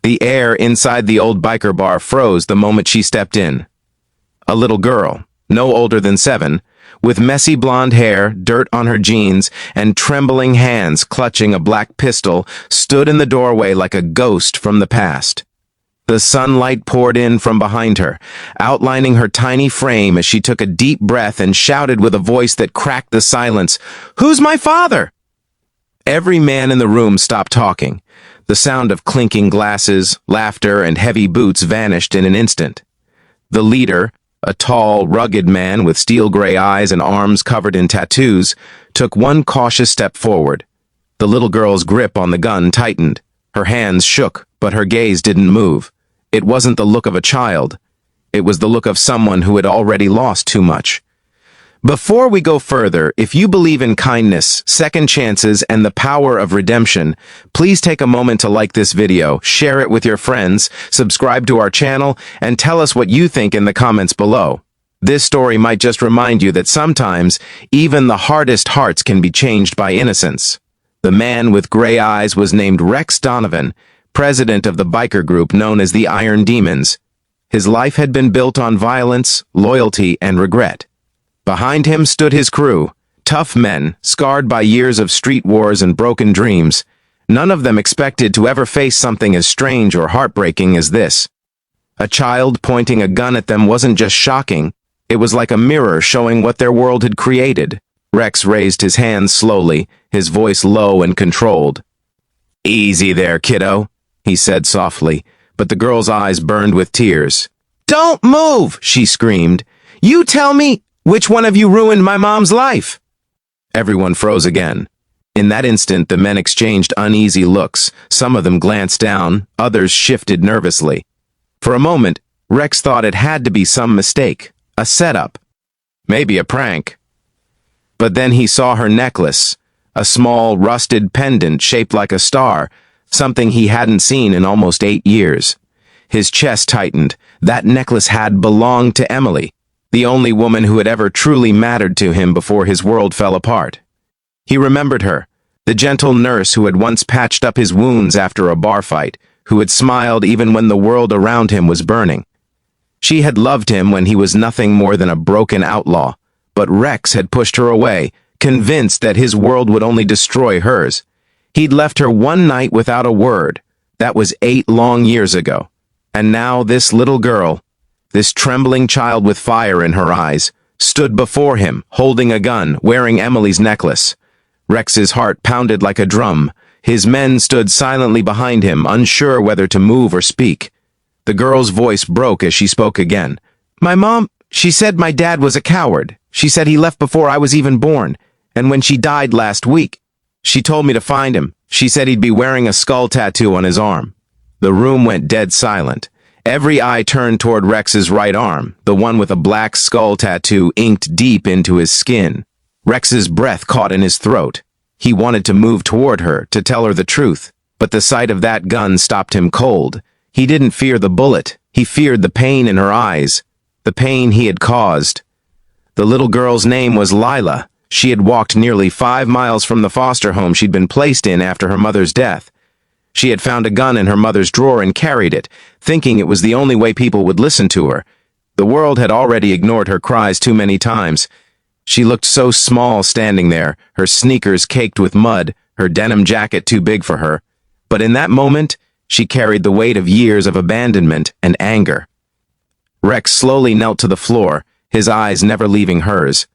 The air inside the old biker bar froze the moment she stepped in. A little girl, no older than 7, with messy blonde hair, dirt on her jeans, and trembling hands clutching a black pistol, stood in the doorway like a ghost from the past. The sunlight poured in from behind her, outlining her tiny frame as she took a deep breath and shouted with a voice that cracked the silence, "Who's my father?" Every man in the room stopped talking. The sound of clinking glasses, laughter, and heavy boots vanished in an instant. The leader, a tall, rugged man with steel-gray eyes and arms covered in tattoos, took one cautious step forward. The little girl's grip on the gun tightened. Her hands shook, but her gaze didn't move. It wasn't the look of a child. It was the look of someone who had already lost too much. Before we go further, if you believe in kindness, second chances, and the power of redemption, please take a moment to like this video, share it with your friends, subscribe to our channel, and tell us what you think in the comments below. This story might just remind you that sometimes, even the hardest hearts can be changed by innocence. The man with gray eyes was named Rex Donovan, president of the biker group known as the Iron Demons. His life had been built on violence, loyalty, and regret. Behind him stood his crew, tough men, scarred by years of street wars and broken dreams. None of them expected to ever face something as strange or heartbreaking as this. A child pointing a gun at them wasn't just shocking, it was like a mirror showing what their world had created. Rex raised his hands slowly, his voice low and controlled. "Easy there, kiddo," he said softly, but the girl's eyes burned with tears. "Don't move!" she screamed. "You tell me, which one of you ruined my mom's life?" Everyone froze again. In that instant, the men exchanged uneasy looks. Some of them glanced down, others shifted nervously. For a moment, Rex thought it had to be some mistake, a setup, maybe a prank. But then he saw her necklace, a small, rusted pendant shaped like a star, something he hadn't seen in almost 8 years. His chest tightened. That necklace had belonged to Emily, the only woman who had ever truly mattered to him before his world fell apart. He remembered her, the gentle nurse who had once patched up his wounds after a bar fight, who had smiled even when the world around him was burning. She had loved him when he was nothing more than a broken outlaw, but Rex had pushed her away, convinced that his world would only destroy hers. He'd left her one night without a word. That was 8 long years ago. And now this little girl, this trembling child with fire in her eyes, stood before him, holding a gun, wearing Emily's necklace. Rex's heart pounded like a drum. His men stood silently behind him, unsure whether to move or speak. The girl's voice broke as she spoke again. "My mom, she said my dad was a coward. She said he left before I was even born. And when she died last week, she told me to find him. She said he'd be wearing a skull tattoo on his arm." The room went dead silent. Every eye turned toward Rex's right arm, the one with a black skull tattoo inked deep into his skin. Rex's breath caught in his throat. He wanted to move toward her, to tell her the truth, but the sight of that gun stopped him cold. He didn't fear the bullet. He feared the pain in her eyes, the pain he had caused. The little girl's name was Lila. She had walked nearly 5 miles from the foster home she'd been placed in after her mother's death. She had found a gun in her mother's drawer and carried it, thinking it was the only way people would listen to her. The world had already ignored her cries too many times. She looked so small standing there, her sneakers caked with mud, her denim jacket too big for her. But in that moment, she carried the weight of years of abandonment and anger. Rex slowly knelt to the floor, his eyes never leaving hers.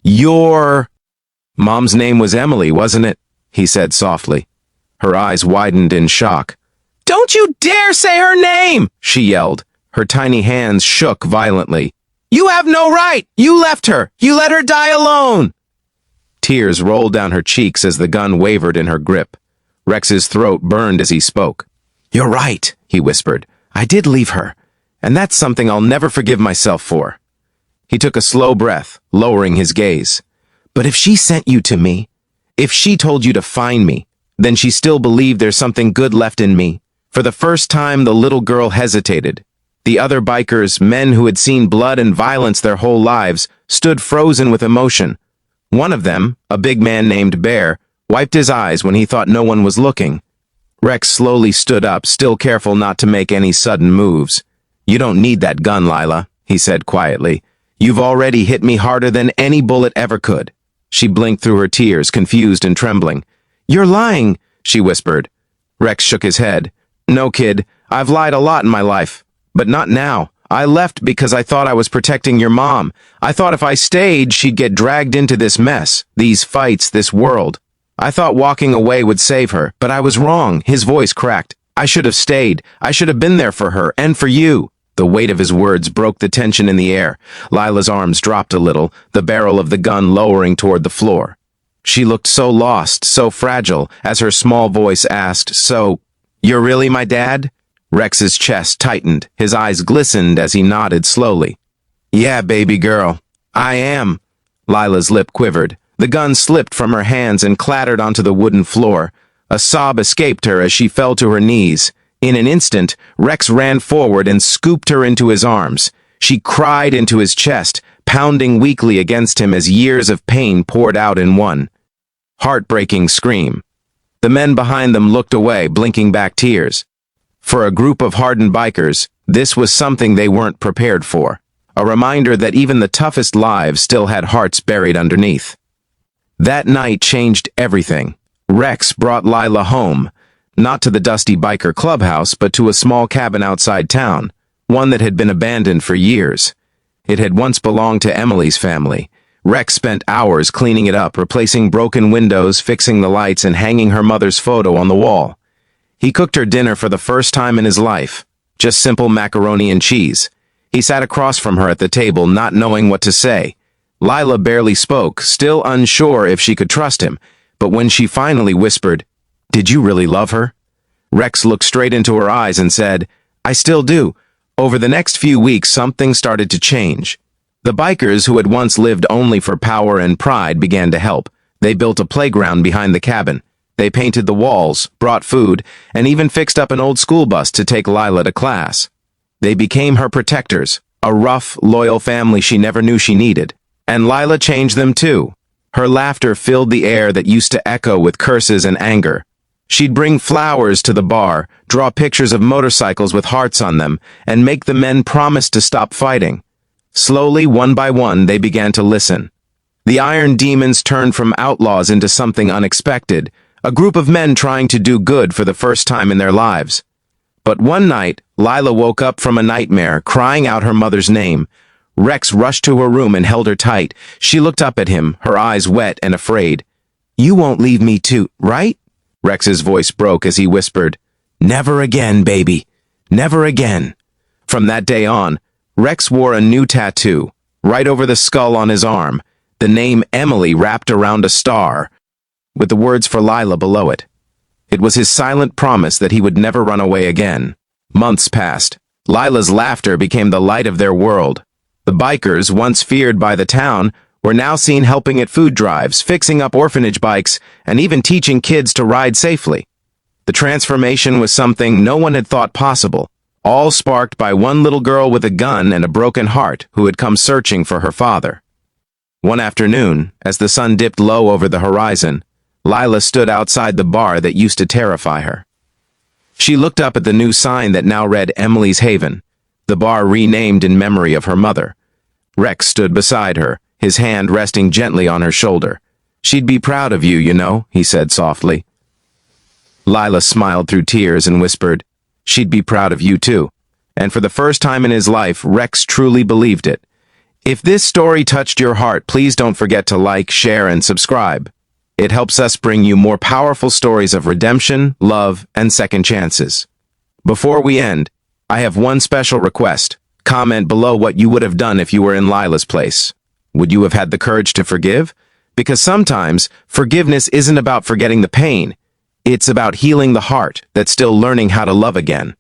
"Your mom's name was Emily, wasn't it?" he said softly. Her eyes widened in shock. "Don't you dare say her name!" she yelled. Her tiny hands shook violently. "You have no right! You left her! You let her die alone!" Tears rolled down her cheeks as the gun wavered in her grip. Rex's throat burned as he spoke. "You're right," he whispered. "I did leave her, and that's something I'll never forgive myself for." He took a slow breath, lowering his gaze. "But if she sent you to me, if she told you to find me, then she still believed there's something good left in me." For the first time, the little girl hesitated. The other bikers, men who had seen blood and violence their whole lives, stood frozen with emotion. One of them, a big man named Bear, wiped his eyes when he thought no one was looking. Rex slowly stood up, still careful not to make any sudden moves. "You don't need that gun, Lila," he said quietly. "You've already hit me harder than any bullet ever could." She blinked through her tears, confused and trembling. "You're lying," she whispered. Rex shook his head. "No, kid, I've lied a lot in my life. But not now. I left because I thought I was protecting your mom. I thought if I stayed, she'd get dragged into this mess, these fights, this world. I thought walking away would save her, but I was wrong." His voice cracked. "I should have stayed. I should have been there for her, and for you." The weight of his words broke the tension in the air. Lila's arms dropped a little, the barrel of the gun lowering toward the floor. She looked so lost, so fragile, as her small voice asked, "So, you're really my dad?" Rex's chest tightened. His eyes glistened as he nodded slowly. "Yeah, baby girl. I am." Lila's lip quivered. The gun slipped from her hands and clattered onto the wooden floor. A sob escaped her as she fell to her knees. In an instant, Rex ran forward and scooped her into his arms. She cried into his chest, pounding weakly against him as years of pain poured out in one heartbreaking scream. The men behind them looked away, blinking back tears. For a group of hardened bikers, this was something they weren't prepared for. A reminder that even the toughest lives still had hearts buried underneath. That night changed everything. Rex brought Lila home, not to the dusty biker clubhouse, but to a small cabin outside town, one that had been abandoned for years. It had once belonged to Emily's family. Rex spent hours cleaning it up, replacing broken windows, fixing the lights, and hanging her mother's photo on the wall. He cooked her dinner for the first time in his life, just simple macaroni and cheese. He sat across from her at the table, not knowing what to say. Lila barely spoke, still unsure if she could trust him, but when she finally whispered, "Did you really love her?" Rex looked straight into her eyes and said, "I still do." Over the next few weeks, something started to change. The bikers who had once lived only for power and pride began to help. They built a playground behind the cabin. They painted the walls, brought food, and even fixed up an old school bus to take Lila to class. They became her protectors, a rough, loyal family she never knew she needed. And Lila changed them too. Her laughter filled the air that used to echo with curses and anger. She'd bring flowers to the bar, draw pictures of motorcycles with hearts on them, and make the men promise to stop fighting. Slowly, one by one, they began to listen. The Iron Demons turned from outlaws into something unexpected, a group of men trying to do good for the first time in their lives. But one night, Lila woke up from a nightmare, crying out her mother's name. Rex rushed to her room and held her tight. She looked up at him, her eyes wet and afraid. "You won't leave me too, right?" Rex's voice broke as he whispered, "Never again, baby. Never again." From that day on, Rex wore a new tattoo, right over the skull on his arm, the name Emily wrapped around a star, with the words for Lila below it. It was his silent promise that he would never run away again. Months passed. Lila's laughter became the light of their world. The bikers, once feared by the town, were now seen helping at food drives, fixing up orphanage bikes, and even teaching kids to ride safely. The transformation was something no one had thought possible, all sparked by one little girl with a gun and a broken heart who had come searching for her father. One afternoon, as the sun dipped low over the horizon, Lila stood outside the bar that used to terrify her. She looked up at the new sign that now read Emily's Haven, the bar renamed in memory of her mother. Rex stood beside her, his hand resting gently on her shoulder. "She'd be proud of you, you know," he said softly. Lila smiled through tears and whispered, "She'd be proud of you too." And for the first time in his life, Rex truly believed it. If this story touched your heart, please don't forget to like, share, and subscribe. It helps us bring you more powerful stories of redemption, love, and second chances. Before we end, I have one special request. Comment below what you would have done if you were in Lila's place. Would you have had the courage to forgive? Because sometimes, forgiveness isn't about forgetting the pain. It's about healing the heart that's still learning how to love again.